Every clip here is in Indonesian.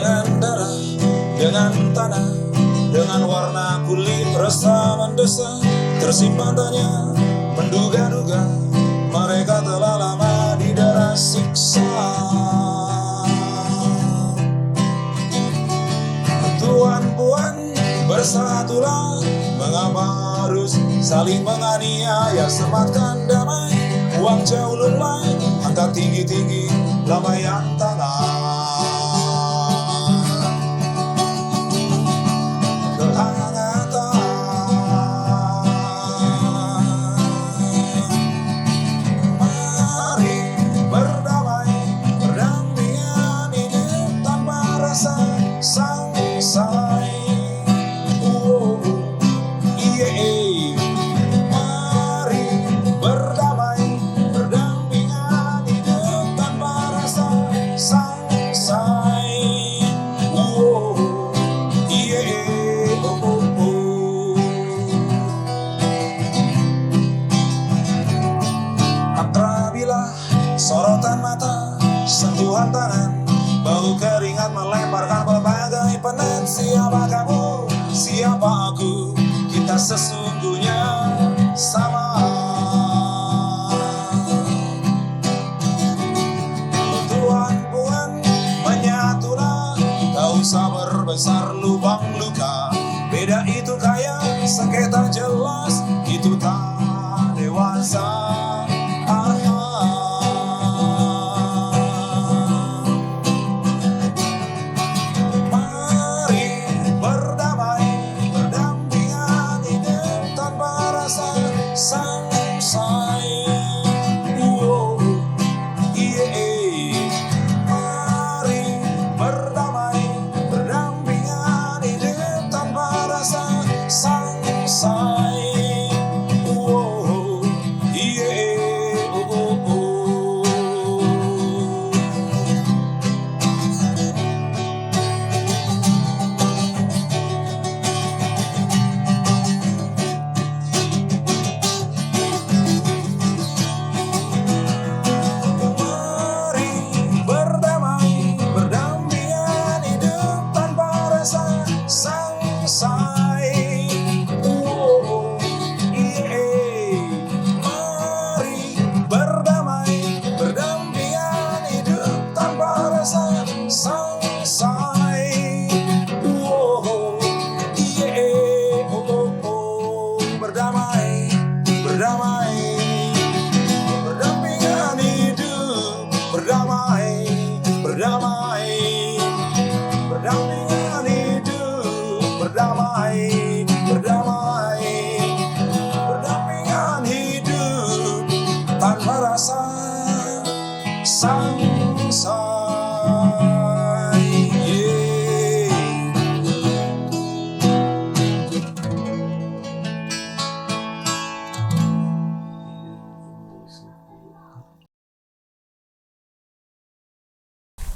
dengan darah, dengan tanah, dengan warna kulit resah mendesak. Tersimpan tanya, menduga-duga, mereka telah lama didera siksa. Tuan-puan bersatulah, mengapa harus saling menganiaya? Sematkan damai, uang jauh lulai, angkat tinggi-tinggi lambaian tanah. Sorotan mata, sentuhan tangan, bau keringat melemparkan berbagai penat. Siapa kamu, siapa aku, kita sesungguhnya sama. Tuan-puan menyatulah, tak usah berbesar lubang luka. Beda itu kaya, sengketa jelas, itu tak dewasa.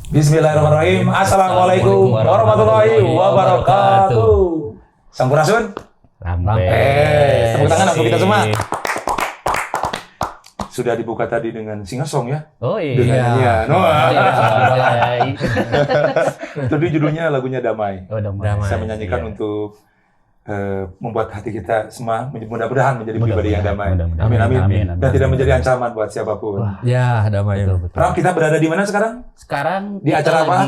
Bismillahirrahmanirrahim. Assalamualaikum warahmatullahi wabarakatuh. Sampurasun. Tepuk tangan untuk kita semua. Sudah dibuka tadi dengan singasong ya? Oh iya. Dengan nyanyian. Damai. Tadi judulnya lagunya Damai. Oh, damai. Saya menyanyikan untuk membuat hati kita semua mudah-mudahan menjadi pribadi yang damai. Amin. Dan tidak menjadi ancaman buat siapapun. Wah. Ya, damai. Betul. Ram, kita berada di mana sekarang? Sekarang Di kita acara apa?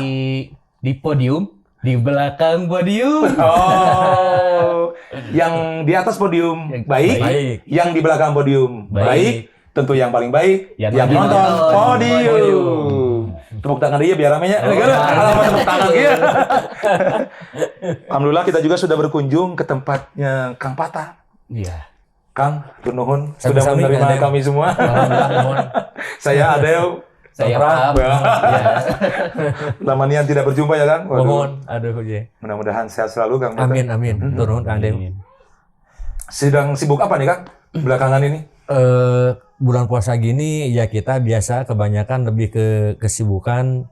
Di podium, di belakang podium. Oh, yang di atas podium Yang baik, baik. yang di belakang podium baik. Tentu yang paling baik, Yang yang nonton nonton podium. podium. Tepuk tangan dia biar ramenya. Oh, Alamat tepuk tangan dia. Alhamdulillah kita juga sudah berkunjung ke tempatnya Kang Pata. Iya. Kang, Nuhun sudah Sami-sami, menerima Adeo. kami semua. Alhamdulillah, mohon. Saya Adeo. Saya Pram. paham. Ya. Lama nian tidak berjumpa ya Kang. Waduh. Mohon, aduh ya. Mudah-mudahan sehat selalu Kang Pata. Amin. Turun Kang Dew. Sedang sibuk apa nih Kang belakangan ini? Bulan puasa gini ya kita biasa kebanyakan lebih ke kesibukan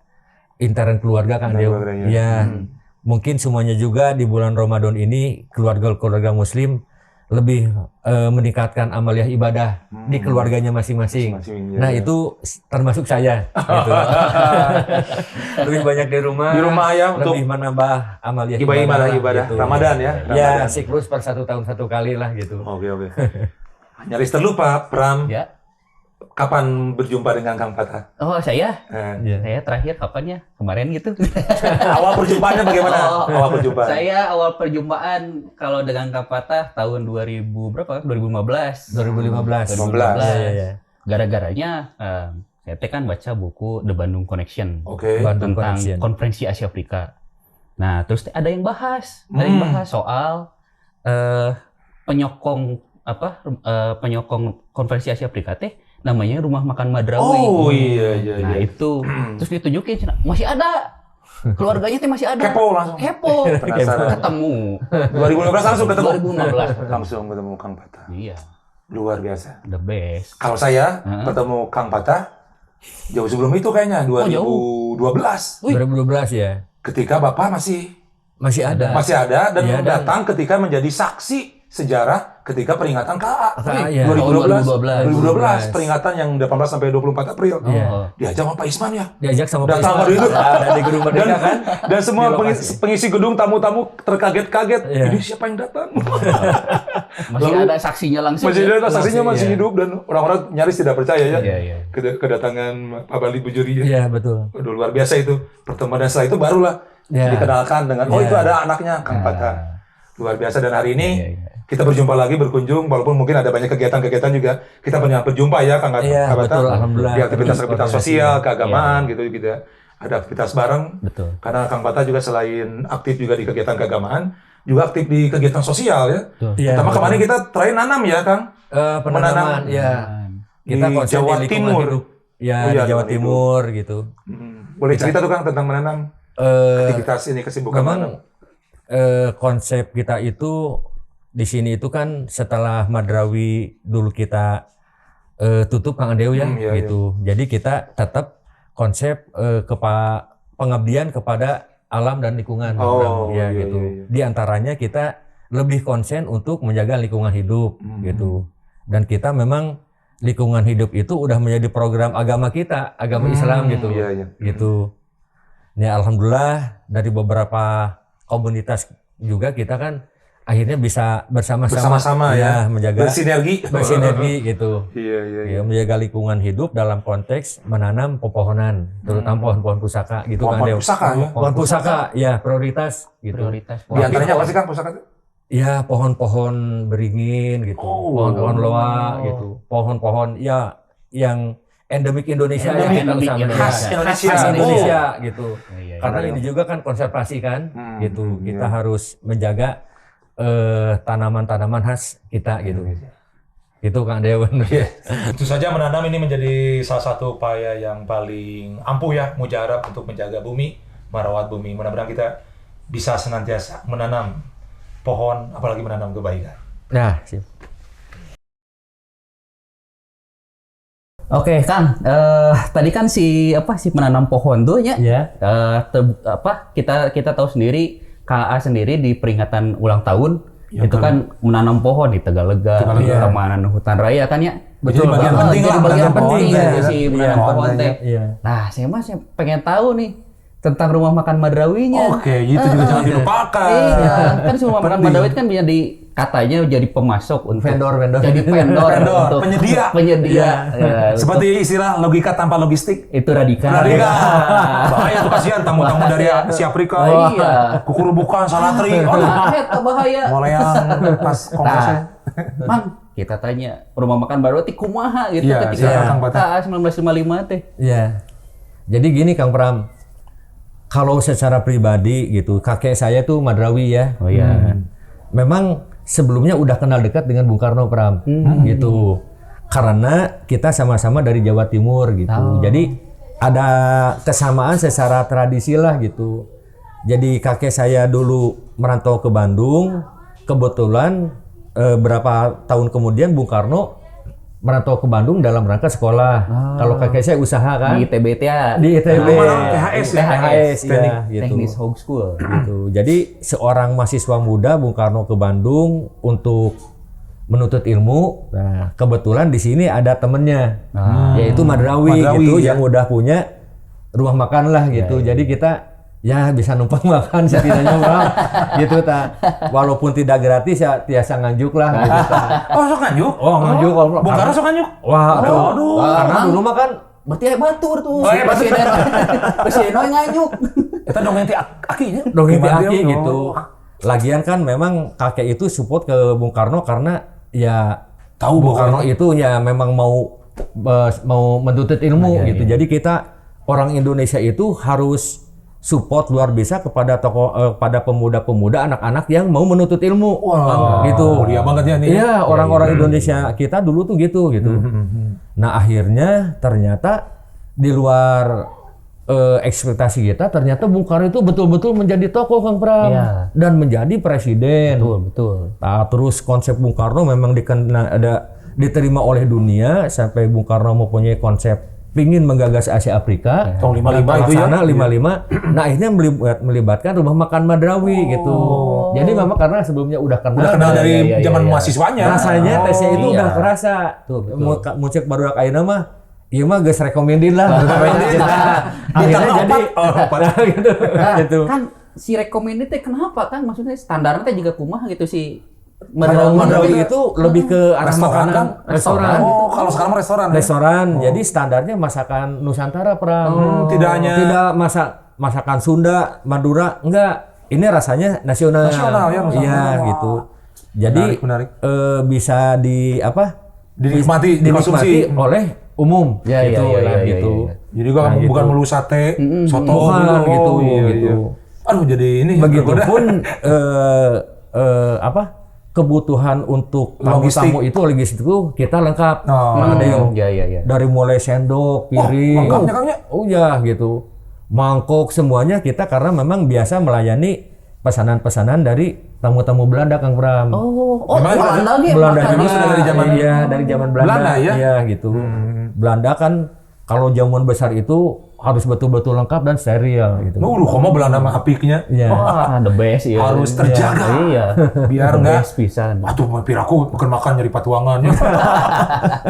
intern keluarga Kang Dew. Keluarganya. Ya, mungkin semuanya juga di bulan Ramadan ini keluarga-keluarga muslim lebih meningkatkan amaliyah ibadah di keluarganya masing-masing. Nah itu termasuk saya. Gitu. Lebih banyak di rumah ya untuk lebih menambah amaliyah ibadah gitu. Ramadan ya. Ya siklus per 1 tahun 1 kali lah gitu. Oke. Nyaris terlupa, Pram. Ya. Kapan berjumpa dengan Kang Patah? Oh, saya Ya. saya terakhir kapan ya? Kemarin gitu. Awal perjumpaannya bagaimana? Awal perjumpaan. Saya awal perjumpaan kalau dengan Kang Patah tahun 2000 berapa? 2015. 2015. Ya. Gara-garanya saya kan baca buku The Bandung Connection. Oke. Bandung Tentang Connection. konferensi Asia Afrika. Nah, terus ada yang bahas soal penyokong konferensi Asia Afrika teh namanya Rumah Makan Madrawi. Oh iya. Nah, itu terus ditunjukin masih ada. Keluarganya teh masih ada. Kepo langsung. Penasaran. Ketemu. 2015 langsung ketemu. 2015. Langsung ketemu Kang Patah. Iya. Luar biasa. The best. Kalau saya ketemu Kang Patah jauh sebelum itu kayaknya 2012. 2012 ya. Ketika Bapak masih ada dan Iya, datang ketika menjadi saksi sejarah ketika peringatan KA. Iya. 2012 peringatan yang 18 sampai 24 April. Iya. Diajak sama Pak Isman ya. Diajak sama Pak Datang Isman. hari itu. Ada di gedung Merdeka kan. Dan semua pengisi gedung tamu-tamu terkaget-kaget. Iya. Ini siapa yang datang? Masih ada saksinya langsung. Masih ada saksinya masih iya. hidup dan orang-orang nyaris tidak percaya ya. Iya. Kedatangan Pak Bali Bujuri ya. Iya, betul. Udah luar biasa itu. Pertemuan dan setelah itu barulah dikenalkan dengan itu ada anaknya Kang Patah. Luar biasa dan hari ini kita berjumpa lagi berkunjung walaupun mungkin ada banyak kegiatan-kegiatan juga kita pernah berjumpa ya Kang Patah. Iya, betul, alhamdulillah. Di aktivitas sosial, keagamaan gitu ya. Ada aktivitas bareng. Betul. Karena Kang Patah juga selain aktif juga di kegiatan keagamaan, juga aktif di kegiatan sosial ya. Iya, Pertama kemarin kita terakhir nanam ya Kang. penanaman ya. Kita Di konsep Jawa di lingkungan Timur. hidup. Ya, Oh, iya, di Jawa Jawa Timur gitu. Boleh cerita tuh Kang tentang menanam aktivitas ini kesibukan Memang menanam. konsep kita itu di sini itu kan setelah Madrawi dulu kita tutup Kang Adeu ya Iya, gitu. Jadi kita tetap konsep pengabdian kepada alam dan lingkungan Iya, gitu. iya. Di antaranya kita lebih konsen untuk menjaga lingkungan hidup gitu. Dan kita memang lingkungan hidup itu udah menjadi program agama kita, agama Islam gitu. Iya. Gitu. Ya alhamdulillah dari beberapa komunitas juga kita kan akhirnya bisa bersama-sama ya menjaga bersinergi gitu. Iya. Ya, menjaga lingkungan hidup dalam konteks menanam pepohonan, terutama pohon-pohon pusaka gitu kan. Pohon pusaka ya. Pohon pusaka ya prioritas gitu. Di antaranya apa sih Kang pusaka itu? Ya pohon-pohon beringin gitu, pohon-pohon loa gitu, pohon-pohon ya yang endemik Indonesia ya kita usah khas Indonesia. khas Indonesia gitu. Iya. Karena ini juga kan konservasi kan gitu. Kita harus menjaga tanaman-tanaman khas kita gitu. Itu Kang Dewan. Tentu saja menanam ini menjadi salah satu upaya yang paling ampuh ya, mujarab untuk menjaga bumi, merawat bumi. Mudah-mudahan kita bisa senantiasa menanam pohon, apalagi menanam kebaikan. Nah, sip. Oke, Kang. Tadi kan si menanam pohon tuh ya. Kita tahu sendiri KA sendiri di peringatan ulang tahun itu kan menanam pohon di Tegalega, Taman Hutan Raya kan ya. Betul, bagian penting lah, bagian penting pohon ya si menanam pohon teh. Iya. Nah, saya pengen tahu nih tentang rumah makan Madrawinya. Oke, itu juga jangan dilupakan. Iya, kan si rumah makan Madrawi kan katanya jadi pemasok untuk Vendor. Jadi vendor untuk penyedia. Ya, Seperti istilah logika tanpa logistik. itu radikal. Bahaya tuh kasihan tamu-tamu dari si Afrika. Iya. Kukurubukan, salatri. Eta bahaya. Mulai yang pas kongresnya. Mang, kita tanya rumah makan Madrawi kumaha gitu Iya, ketika Kang Patah. KA 1955 teh. Iya. Jadi gini Kang Pram. Kalau secara pribadi gitu, kakek saya tuh Madrawi ya. Oh iya. Memang sebelumnya udah kenal dekat dengan Bung Karno Pram gitu. Karena kita sama-sama dari Jawa Timur gitu. Jadi ada kesamaan secara tradisi lah gitu. Jadi kakek saya dulu merantau ke Bandung, kebetulan berapa tahun kemudian Bung Karno merantau ke Bandung dalam rangka sekolah. Kalau kakek saya usaha kan Di ITB ya. di ITB, THS ya, gitu. Teknis Home School. Gitu. Jadi seorang mahasiswa muda Bung Karno ke Bandung untuk menuntut ilmu. Nah, kebetulan di sini ada temennya, yaitu Madrawi gitu, yang udah punya rumah makan lah gitu. Jadi kita ya bisa numpang makan setidaknya Bang, gitu ta. Walaupun tidak gratis ya tiasa nganjuk lah gitu ta. Oh, sok nganjuk? Oh nganjuk. Bung Karno sok nganjuk? Wah, aduh. Karena dulu mah kan Berarti batur tuh. Oh, iya, Presiden. Presiden nganyuk. Kita dongeng ti akinya. dongeng aki gitu. Lagian kan memang kakek itu support ke Bung Karno karena ya Tahu Bung bahwa Karno itu ya memang mau menuntut ilmu gitu. Jadi kita orang Indonesia itu harus support luar biasa kepada pada pemuda-pemuda, anak-anak yang mau menuntut ilmu. Wah, gitu. mulia banget ya nih. Iya, orang-orang Indonesia kita dulu tuh gitu. Nah, akhirnya ternyata di luar ekspektasi kita, ternyata Bung Karno itu betul-betul menjadi tokoh Kang Pram dan menjadi presiden. Betul. Nah, terus konsep Bung Karno memang diterima oleh dunia sampai Bung Karno mempunyai konsep pingin menggagas Asia Afrika. Tahun 55 itu ya. 55. Nah, akhirnya melibatkan rumah makan Madrawi gitu. Jadi memang karena sebelumnya udah kenal dari zaman mahasiswanya. Rasanya tesnya itu udah kerasa. Mucek barudak ayeuna mah ieu mah geus recommended lah. Akhirnya jadi gitu. Kan si recommended teh kenapa kan? Maksudnya standarnya teh juga kumaha gitu si Madrawi itu lebih ke arah restoran makanan kan? restoran. Oh, kalau sekarang mah restoran. Restoran. Jadi standarnya masakan Nusantara, Pram. Tidak hanya masakan Sunda, Madura, enggak. Ini rasanya nasional. Nasional ya, Nusantara. Iya, gitu. Jadi menarik. bisa Dinikmati, dikonsumsi oleh umum gitu. Jadi gua bukan melulu sate, soto Bukan gitu. Aduh, jadi ini Begitupun kebutuhan untuk tamu-tamu itu logistik itu kita lengkap. Ada yang dari mulai sendok, piring, lengkapnya Kangnya? Oh ya gitu. Mangkok semuanya kita karena memang biasa melayani pesanan-pesanan dari tamu-tamu Belanda Kang Pram. Belanda juga sudah dari zaman dari zaman Belanda ya? Iya gitu. Belanda kan kalau jamuan besar itu harus betul-betul lengkap dan steril gitu. Komo Belanda mah apiknya. Wah, the best ya. Harus terjaga. Iya. Biar enggak pisan. Aduh, mampir aku bukan makan nyari patuangannya.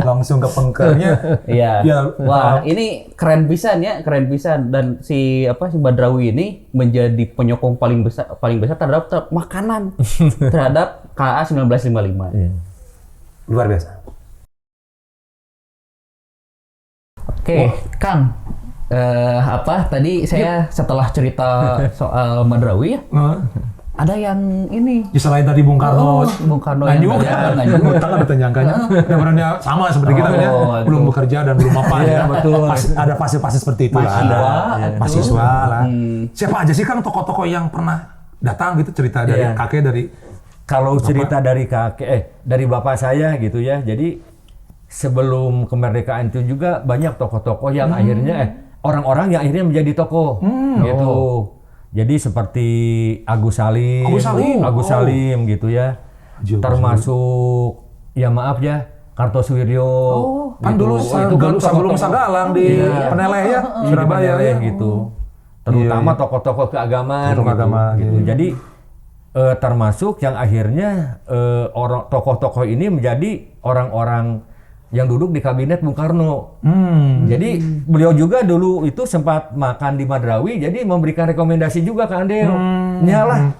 Langsung ke pengkernya. Iya. Ya, wah, ini keren pisan ya, keren pisan dan si Madrawi ini menjadi penyokong paling besar terhadap makanan terhadap KA 1955. Iya. Luar biasa. Oke, Kang. Tadi saya setelah cerita soal Madrawi ya, ada yang ini. Ya, selain tadi Bung Karno, Bung Karno nganjuk, utang ada tenjangkanya. Sebenarnya sama seperti kita kan ya, belum bekerja dan belum mapan ya. Betul. Ada fase-fase seperti itu. Mahasiswa lah. Siapa aja sih Kang tokoh-tokoh yang pernah datang gitu cerita dari kakek dari? Kalau cerita dari kakek, dari bapak saya gitu ya. Jadi sebelum kemerdekaan itu juga banyak tokoh-tokoh yang akhirnya orang-orang yang akhirnya menjadi tokoh gitu. Jadi seperti Agus Salim gitu ya. Termasuk ya maaf ya Kartosuwiryo. Kan dulu sebelum Sagalang di Peneleh ya, Surabaya ya gitu. Terutama tokoh-tokoh keagamaan gitu. Jadi termasuk yang akhirnya tokoh-tokoh ini menjadi orang-orang yang duduk di kabinet Bung Karno. Jadi beliau juga dulu itu sempat makan di Madrawi, jadi memberikan rekomendasi juga ke Andeo. Nyalah,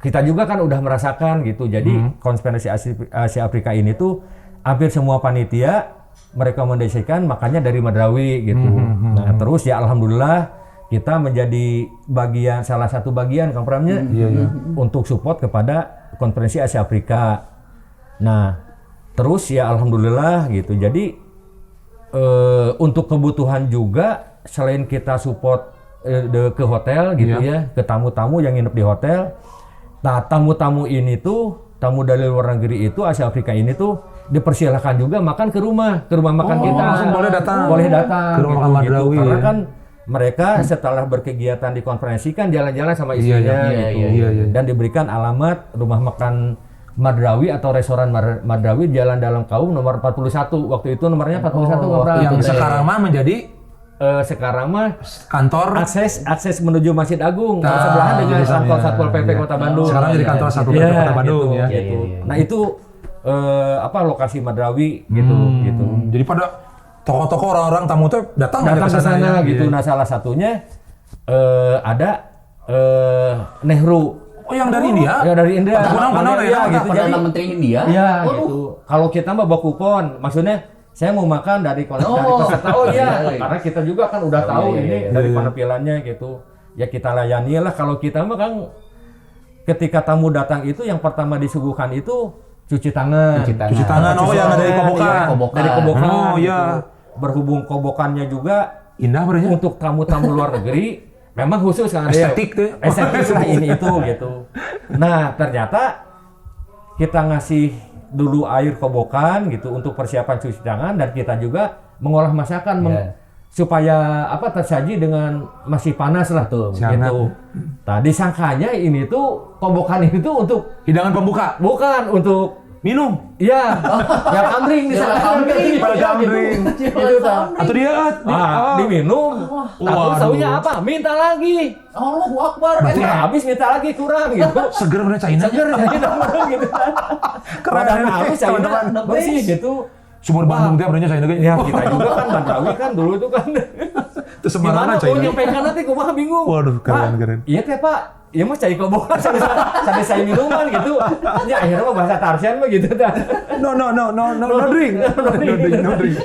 kita juga kan udah merasakan gitu. Jadi konspirasi Asia Afrika ini tuh hampir semua panitia merekomendasikan makannya dari Madrawi gitu. Nah terus ya alhamdulillah kita menjadi salah satu bagian Kang Pramnya untuk support kepada konferensi Asia Afrika. Nah terus ya alhamdulillah gitu. Jadi untuk kebutuhan juga selain kita support ke hotel gitu ya, ke tamu-tamu yang nginep di hotel. Nah, tamu-tamu ini tuh, tamu dari luar negeri itu Asia Afrika ini tuh dipersilahkan juga makan ke rumah makan kita. Langsung boleh datang ke rumah makan Madrawi. Karena kan mereka setelah berkegiatan di konferensi kan jalan-jalan sama istrinya gitu. Dan diberikan alamat rumah makan Madrawi atau restoran Madrawi Jalan Dalam Kaum nomor 41. Waktu itu nomornya 41 yang sekarang mah menjadi sekarang mah kantor akses menuju Masjid Agung sebelahan dengan kantor Satpol PP Kota Bandung. Sekarang jadi kantor Satpol PP Kota Bandung gitu. Nah, itu lokasi Madrawi gitu. Jadi pada tokoh-tokoh orang-orang tamu tuh datang Datang ke sana ya? gitu. Iya. Nah, salah satunya ada Nehru. Oh, yang dari India? Ya dari India. Benar-benar ya, gitu. Perdana Jadi Menteri India. ya gitu. Kalau kita mah bawa kupon, maksudnya saya mau makan dari dari peserta. Oh iya, karena kita juga kan udah tahu ini dari penampilannya gitu. Ya kita layani lah. Kalau kita mah kan ketika tamu datang itu yang pertama disuguhkan itu cuci tangan. Cuci tangan, oh yang dari kobokan. Iya, kobokan. Dari kobokan. Oh iya. Berhubung kobokannya juga Indah berarti. untuk tamu-tamu luar negeri memang khusus kan Estetik tuh. estetik lah ini itu gitu. Nah ternyata kita ngasih dulu air kobokan gitu untuk persiapan cuci tangan dan kita juga mengolah masakan supaya tersaji dengan masih panas lah tuh gitu. Tadi sangkanya ini tuh kobokan ini tuh untuk Hidangan pembuka. bukan untuk Minum. ya kamling di sana kamling. Pada kamling. Itu Atau dia diminum. Takut saunya apa? Minta lagi. Allahu Akbar. Berarti habis minta lagi kurang gitu. seger bener China. Seger gitu kan. Keren. Padahal habis Teman-teman. China bersih gitu. Sumur Bandung dia benernya China Ya kita juga kan Bandrawi kan dulu itu kan. Itu sembarangan Gimana China. nyampe nanti kumaha bingung. Waduh, keren, Pak, keren. Iya teh Pak. Iya mah cai kobokan sampai saya minuman gitu. Ya akhirnya mah bahasa Tarsian mah gitu dah. No drink. No drink.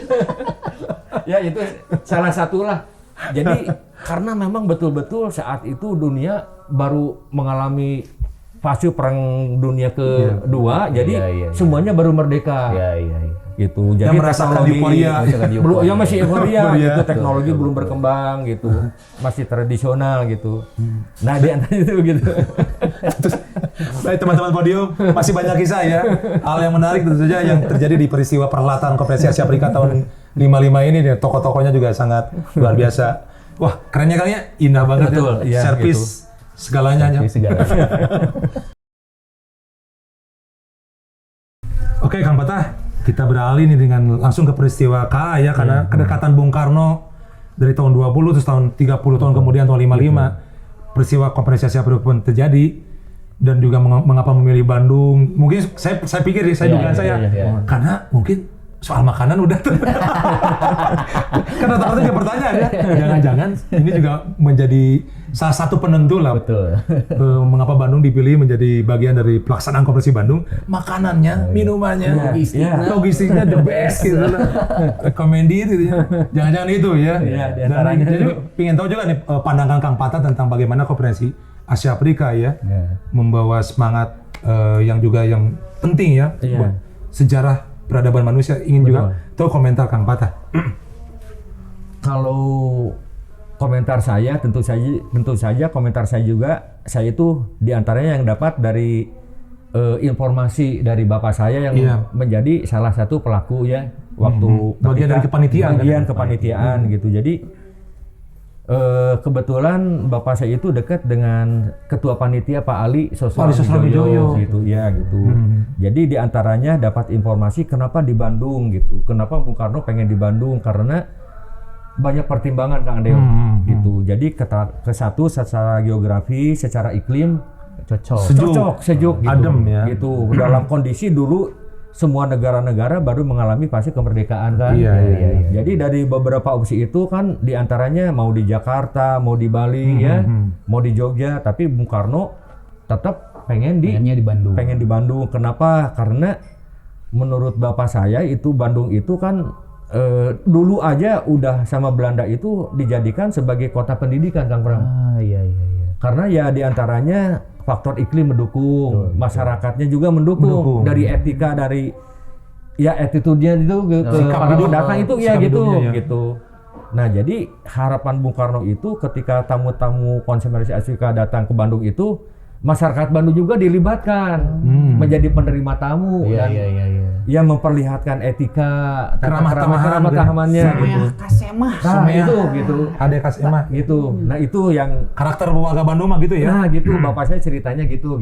Ya itu salah satu lah. Jadi karena memang betul-betul saat itu dunia baru mengalami fase perang dunia kedua, jadi semuanya baru merdeka. Iya. Gitu. Yang merasakan euforia. Belum, ya masih euforia gitu, Euforia. teknologi belum berkembang gitu, masih tradisional gitu. Nah di antara itu gitu. Baik teman-teman podium, masih banyak kisah ya. Hal yang menarik tentu saja yang terjadi di peristiwa perhelatan Konferensi Asia Afrika tahun 55 ini, dan tokoh-tokohnya juga sangat luar biasa. Wah, kerennya kali ya, indah banget. Betul, ya. iya, Servis segalanya. Oke, Kang Patah, kita beralih nih dengan langsung ke peristiwa KA ya, karena kedekatan Bung Karno dari tahun 20 terus tahun 30 tahun kemudian tahun 55 peristiwa Konferensi Asia Afrika pun terjadi, dan juga mengapa memilih Bandung. Mungkin saya pikir dugaan saya karena mungkin soal makanan udah tuh. Karena rata-rata juga pertanyaan ya, jangan-jangan ini juga menjadi salah satu penentu lah. Betul. Mengapa Bandung dipilih menjadi bagian dari pelaksanaan Konferensi Bandung? Makanannya, minumannya, logistiknya the best gitu lah. Recommended gitu ya. Jangan-jangan itu ya. Dan jadi pengen tahu juga nih pandangan Kang Patah tentang bagaimana Konferensi Asia Afrika ya, membawa semangat yang juga yang penting ya buat sejarah peradaban manusia. Ingin juga tahu komentar Kang Patah. Kalau komentar saya tentu saja komentar saya juga, saya itu diantaranya yang dapat dari informasi dari bapak saya yang menjadi salah satu pelaku ya waktu bagian dari kepanitiaan kepanitiaan gitu. Jadi kebetulan bapak saya itu dekat dengan ketua panitia Pak Ali Sosrowijoyo gitu ya gitu. Jadi diantaranya dapat informasi kenapa di Bandung gitu, kenapa Bung Karno pengen di Bandung, karena banyak pertimbangan Kang Deo gitu. Jadi ke satu secara geografi, secara iklim cocok, sejuk gitu. Adem ya. Gitu. Dalam kondisi dulu semua negara-negara baru mengalami fase kemerdekaan kan. Iya. Jadi dari beberapa opsi itu kan diantaranya mau di Jakarta, mau di Bali ya, mau di Jogja, tapi Bung Karno tetap pengennya di Bandung. Pengen di Bandung. Kenapa? Karena menurut bapak saya itu Bandung itu kan dulu aja udah sama Belanda itu dijadikan sebagai kota pendidikan Kang Pram. Iya. Karena ya diantaranya faktor iklim mendukung, masyarakatnya juga mendukung. Dari etika, dari ya attitude-nya itu ke para pendatang itu ya gitu. Nah jadi harapan Bung Karno itu ketika tamu-tamu Konferensi Afrika datang ke Bandung itu, masyarakat Bandung juga dilibatkan menjadi penerima tamu dan ya memperlihatkan etika, keramah-tamahannya gitu. Nah itu gitu. Ada kasemah gitu. Nah itu yang karakter warga Bandung mah gitu ya. Nah gitu, bapak saya ceritanya gitu.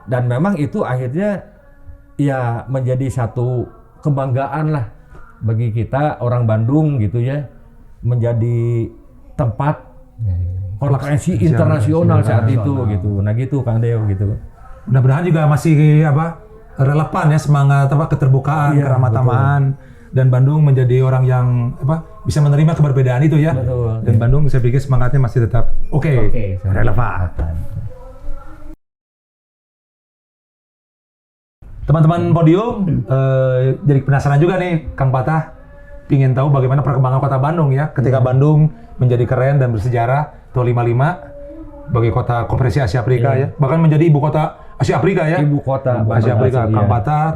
Dan memang itu akhirnya ya menjadi satu kebanggaan lah bagi kita orang Bandung gitu ya, menjadi tempat konferensi internasional saat itu gitu. Nah gitu Kang Deo gitu. Mudah-mudahan juga masih relevan ya, semangat keterbukaan, Iya, keramah-tamahan, dan Bandung menjadi orang yang bisa menerima keberbedaan itu ya. Betul. Dan Bandung saya pikir semangatnya masih tetap oke, relevan. Teman-teman podium, jadi penasaran juga nih, Kang Patah, ingin tahu bagaimana perkembangan kota Bandung ya, ketika Bandung menjadi keren dan bersejarah tahun 55 sebagai kota Konferensi Asia Afrika ya, bahkan menjadi ibu kota Asia Afrika ya. Ibu kota Asia Afrika. Kang Patah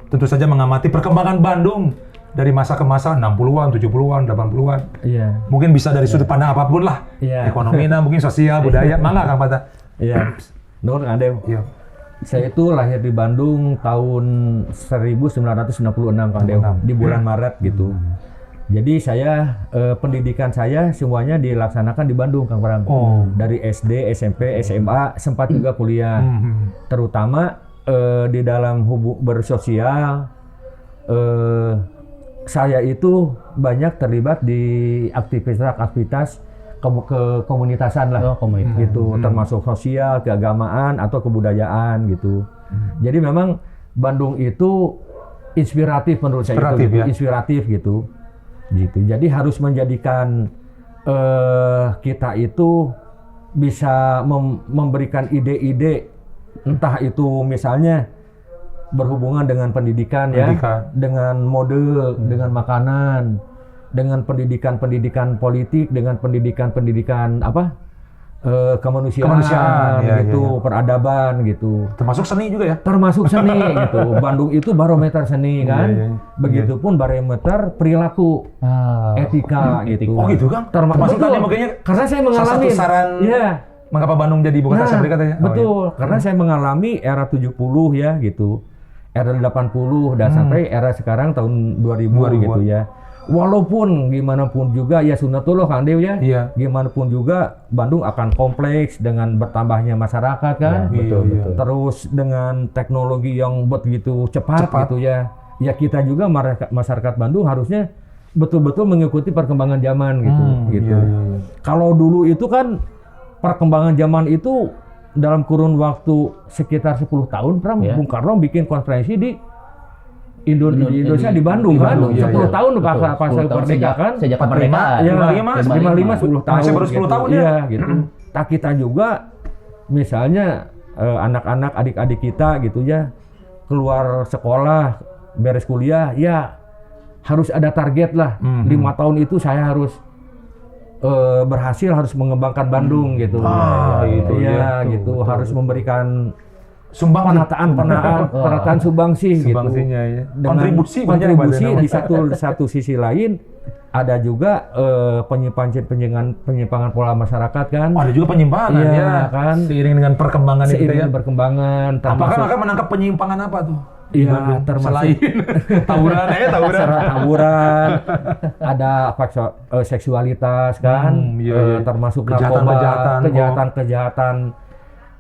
tentu saja mengamati perkembangan Bandung dari masa ke masa 60-an, 70-an, 80-an. Iya. Mungkin bisa dari sudut pandang apapun lah. Iya. Ekonomi, mungkin sosial, budaya. Mangga Kang Patah. Iya. Nuhun Kang Dew. Iya. Saya itu lahir di Bandung tahun 1996 Kang Dew, di bulan Maret gitu. Jadi saya pendidikan saya semuanya dilaksanakan di Bandung Kang Pram. Dari SD, SMP, SMA, sempat juga kuliah. Terutama di dalam bersosial, saya itu banyak terlibat di aktivitas kekomunitasan lah, gitu, termasuk sosial, keagamaan atau kebudayaan gitu. Jadi memang Bandung itu inspiratif menurut saya, inspiratif gitu. Jadi harus menjadikan kita itu bisa memberikan ide-ide, entah itu misalnya berhubungan dengan pendidikan ya, dengan mode, dengan makanan, dengan pendidikan politik, dengan pendidikan kemanusiaan gitu, peradaban gitu. Termasuk seni juga ya? Termasuk seni gitu. Bandung itu barometer seni kan. Begitupun barometer perilaku, etika gitu. Oh gitu kan? Termasuk tadi makanya karena saya mengalami satu saran mengapa Bandung jadi ibu kota Asia Afrika ya? Betul, karena saya mengalami era 70 ya gitu. Era 80 dan sampai era sekarang tahun 2000 gitu ya. Walaupun gimana pun juga ya sunatullah Kang Dew ya, gimana pun juga Bandung akan kompleks dengan bertambahnya masyarakat kan, betul. Terus dengan teknologi yang begitu cepat gitu ya, ya kita juga masyarakat Bandung harusnya betul-betul mengikuti perkembangan zaman gitu. Kalau dulu itu kan perkembangan zaman itu dalam kurun waktu sekitar 10 tahun, Bung Karno bikin konferensi di Indonesia di Bandung kan, 10 tahun pas merdeka kan, sejak kemerdekaan. 55 10 tahun. Masih baru 10 tahun ya. Gitu. Nah, kita juga misalnya anak-anak adik-adik kita gitu ya, keluar sekolah, beres kuliah, ya harus ada target lah. 5 tahun itu saya harus berhasil, harus mengembangkan Bandung gitu. Gitu. Harus memberikan penataan sumbangsi gitu. Ya. Kontribusi di satu sisi lain ada juga penyimpangan pola masyarakat kan. Ada juga penyimpangan ya kan. Seiring dengan perkembangan itu ya. Apakah akan menangkap penyimpangan apa tuh? Iya, termasuk selain tawuran, ada seksualitas kan, termasuk kejahatan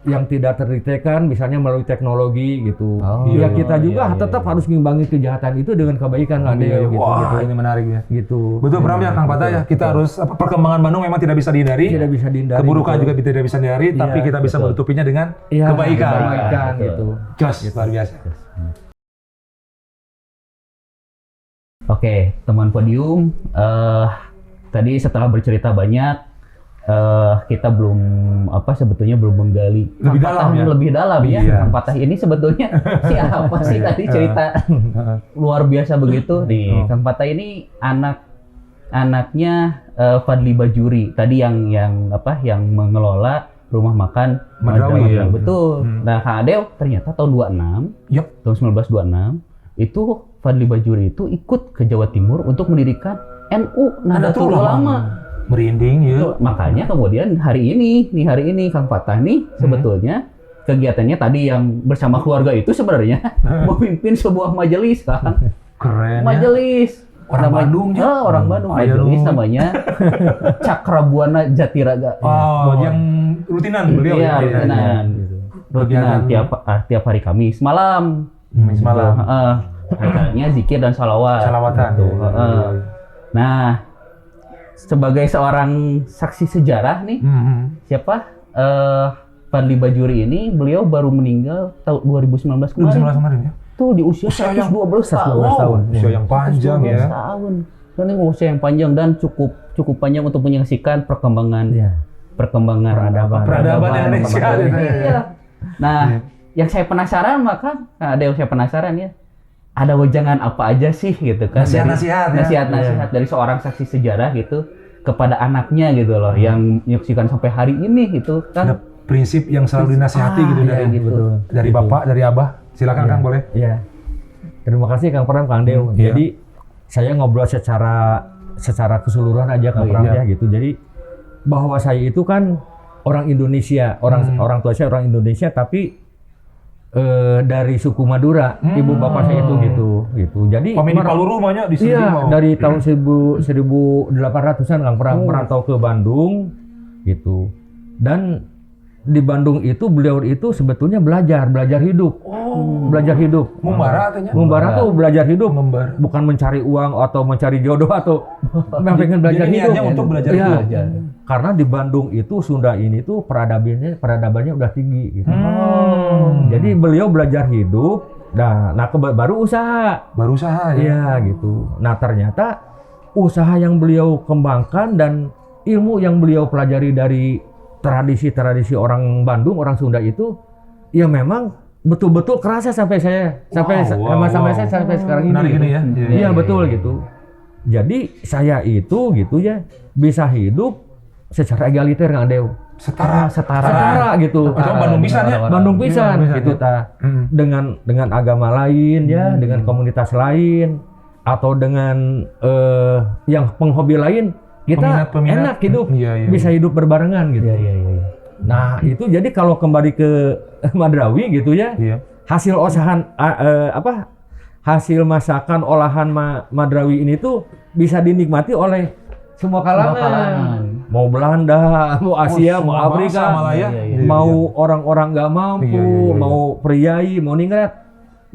yang tidak terdetekkan, misalnya melalui teknologi gitu. Kita juga tetap harus mengimbangi kejahatan itu dengan kebaikan kan. Gitu. Ini menarik ya. Gitu. Betul Pram ya Kang Patah ya. Kita harus perkembangan Bandung memang tidak bisa dihindari. Keburukan juga tidak bisa dihindari, tapi kita bisa menutupinya dengan kebaikan gitu. Jos, luar biasa. Oke, teman podium, tadi setelah bercerita banyak, kita sebetutnya belum menggali lebih dalam ya. Kang Patah ini sebetulnya siapa sih tadi cerita luar biasa begitu nih. Kang Patah ini anaknya Fadli Bajuri tadi yang mengelola rumah makan Madrawi ya. Betul. Nah, Kang Adew ternyata tahun 1926 itu Fadli Bajuri itu ikut ke Jawa Timur untuk mendirikan NU Nahdlatul Ulama. Merinding ya. Makanya kemudian hari ini Kang Patah nih sebetulnya kegiatannya tadi yang bersama keluarga itu sebenarnya memimpin sebuah majelis kan. Keren. Majelis. Orang Bandung ya? Orang Bandung. Majelis namanya Cakrabuana Jatiraga. Yang rutinan beliau. Iya, rutinan tiap hari Kamis malam. Acaranya zikir dan salawatan. Gitu. Nah, sebagai seorang saksi sejarah nih, siapa Fadly Bajuri ini beliau baru meninggal tahun 2019 kemarin. kemarin ya. Tuh di usia 112 tahun. Usia yang panjang 112 ya. tahun. Dan ini usia yang panjang dan cukup panjang untuk menyaksikan perkembangan peradaban Indonesia. Iya. Nah, yang saya penasaran ada yang saya penasaran ya. Ada wejangan apa aja sih gitu kan? Nasihat dari seorang saksi sejarah gitu kepada anaknya gitu loh, yang menyaksikan sampai hari ini gitu kan. Ada prinsip yang selalu dinasihati gitu dari Bapak, dari Abah. Silakan Kang, boleh. Iya. Terima kasih Kang Pram, Kang Dew. Jadi saya ngobrol secara keseluruhan aja Kang Pram ya gitu. Jadi bahwa saya itu kan orang Indonesia, orang tua saya orang Indonesia tapi dari suku Madura, ibu bapak saya itu gitu. Jadi pemilik Paluru banyak di sini. Iya, dari tahun 1800-an Kang Pram merantau ke Bandung gitu. Dan di Bandung itu beliau itu sebetulnya belajar hidup. Belajar hidup. Membara tuh belajar hidup. Bukan mencari uang atau mencari jodoh atau memang pengen belajar hidup. Hanya untuk belajar hidup. Karena di Bandung itu Sunda ini tuh peradabannya udah tinggi gitu. Jadi beliau belajar hidup. Nah baru usaha ya. Iya gitu. Nah ternyata usaha yang beliau kembangkan dan ilmu yang beliau pelajari dari tradisi orang Bandung, orang Sunda itu ya memang betul-betul kerasa sampai saya sampai sekarang ini. Iya betul gitu. Jadi saya itu gitu ya bisa hidup secara egaliter Kang Dew. Setara gitu. Bandung pisan gitu dengan agama lain ya, dengan komunitas lain atau dengan yang penghobi lain. Kita enak hidup, bisa hidup berbarengan gitu. Nah itu jadi kalau kembali ke Madrawi gitu ya, hasil hasil masakan olahan Madrawi ini tuh bisa dinikmati oleh semua kalangan. Mau Belanda, mau Asia, mau Afrika, mau orang-orang nggak mampu, mau priai, mau ningrat.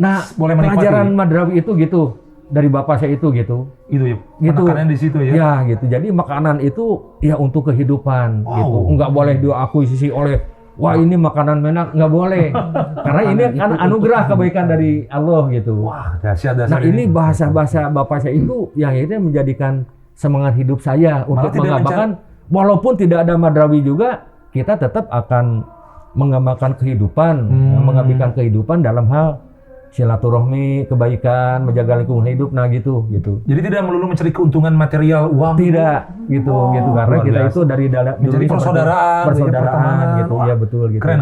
Nah pelajaran Madrawi itu gitu. Dari bapak saya itu gitu ya, makanan di situ ya. Ya gitu. Jadi makanan itu ya untuk kehidupan gitu. Enggak boleh diakuisisi oleh wah ini makanan menak, nggak boleh. Karena ini kan anugerah kebaikan dari Allah gitu. Wah, dahsyat. Nah, ini bahasa bapak saya itu yang itu menjadikan semangat hidup saya untuk mengabarkan walaupun tidak ada Madrawi juga kita tetap akan mengembangkan kehidupan, mengabdikan kehidupan dalam hal silaturahmi, kebaikan, menjaga lingkungan hidup, nah gitu. Jadi tidak melulu mencari keuntungan material uang. Tidak, gitu. Karena kita itu dari mencari persaudaraan gitu. Ya betul gitu. Keren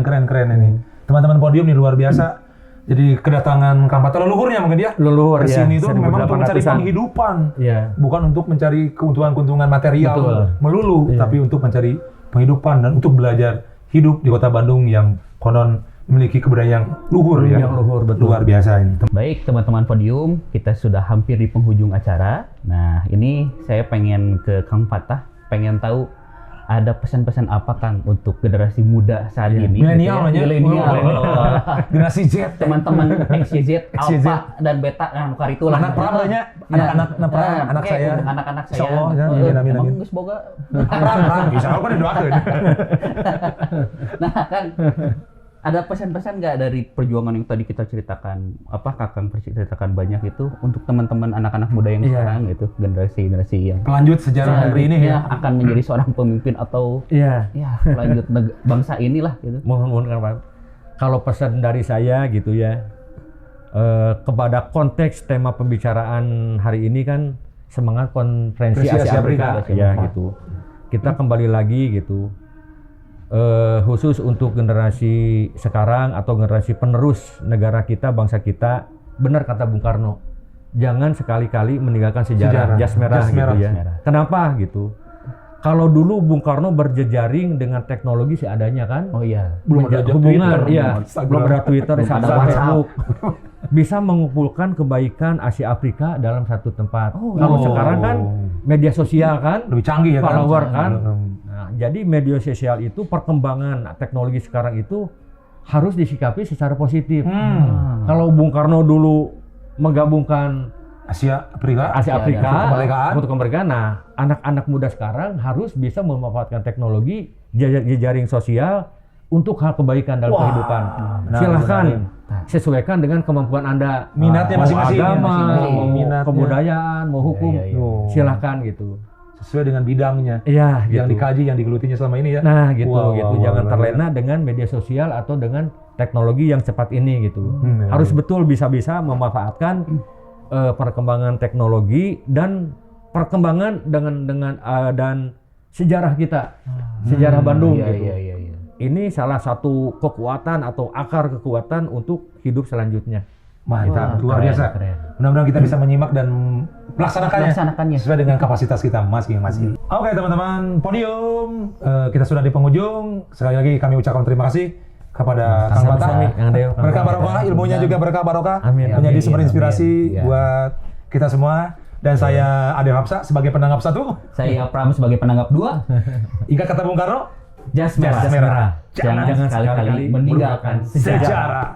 ini. Teman-teman podium nih luar biasa. Jadi kedatangan Kang Pata leluhurnya mungkin ya. Leluhur ke ya. sini itu memang untuk mencari penghidupan. Iya. Bukan untuk mencari keuntungan material melulu, tapi untuk mencari penghidupan dan untuk belajar hidup di Kota Bandung yang konon memiliki kebudayaan yang luhur ya. Yang luhur, betul. Luar biasa ini. Baik teman-teman podium, kita sudah hampir di penghujung acara. Nah ini saya pengen ke Kang Patah, pengen tahu ada pesan-pesan apa Kang untuk generasi muda saat ini? Milenial generasi Z. Teman-teman XYZ, Alpha dan Beta, nah nukar itu lah. Anak pramanya, anak saya. Anak-anak saya. Amin. Emang geus boga. Pram, bisa apa didoakeun. Nah kan ada pesan-pesan nggak dari perjuangan yang tadi kita ceritakan, Kakang ceritakan banyak itu untuk teman-teman anak-anak muda yang sekarang gitu, generasi yang pelanjut sejarah negeri ini ya akan menjadi seorang pemimpin atau pelanjut bangsa inilah gitu. Mohon Pak. Kalau pesan dari saya gitu ya, kepada konteks tema pembicaraan hari ini kan semangat konferensi Asia Afrika ya gitu. Kita kembali lagi gitu. Khusus untuk generasi sekarang atau generasi penerus negara kita, bangsa kita, benar kata Bung Karno, jangan sekali-kali meninggalkan sejarah jas merah gitu ya. Kenapa gitu? Kalau dulu Bung Karno berjejaring dengan teknologi seadanya kan? Oh iya. Belum ada hubungan, belum ada Twitter, ada Facebook. Bisa mengumpulkan kebaikan Asia Afrika dalam satu tempat. Kalau sekarang kan media sosial kan, lebih canggih ya, follower kan. Nah, jadi media sosial itu perkembangan teknologi sekarang itu harus disikapi secara positif. Kalau Bung Karno dulu menggabungkan Asia Afrika untuk kemerdekaan. Nah, anak-anak muda sekarang harus bisa memanfaatkan teknologi jejaring sosial untuk hal kebaikan dalam kehidupan. Silahkan sesuaikan dengan kemampuan Anda. Minatnya Mau masing-masing. agama, Masing-masing. mau Minatnya. kebudayaan, mau hukum, silahkan gitu. Sesuai dengan bidangnya. Iya, Yang gitu. dikaji, yang digelutinya selama ini ya. Nah, gitu Wow, gitu. wow, Jangan wow, terlena dengan media sosial atau dengan teknologi yang cepat ini gitu. Harus betul bisa-bisa memanfaatkan perkembangan teknologi dan perkembangan dan sejarah kita. Sejarah Bandung gitu. Iya. Ini salah satu kekuatan atau akar kekuatan untuk hidup selanjutnya. Mantap, Wah, luar keren, biasa. keren. Mudah-mudahan kita bisa menyimak dan melaksanakannya Melaksanakannya. sesuai dengan kapasitas kita masing-masing. Oke teman-teman, podium kita sudah di penghujung. Sekali lagi kami ucapkan terima kasih kepada Kang Fatah. Sama-sama, Kang Deo. Berkah barokah, ilmunya juga berkah barokah. Amin. Menjadi Amin, sumber amin. inspirasi Ya. buat kita semua. Dan saya Ade Hapsa sebagai penanggap 1. Saya Pram sebagai penanggap 2. Ika kata Bung Karno, Jas merah. merah. Jangan sekali-kali meninggalkan sejarah. sejarah.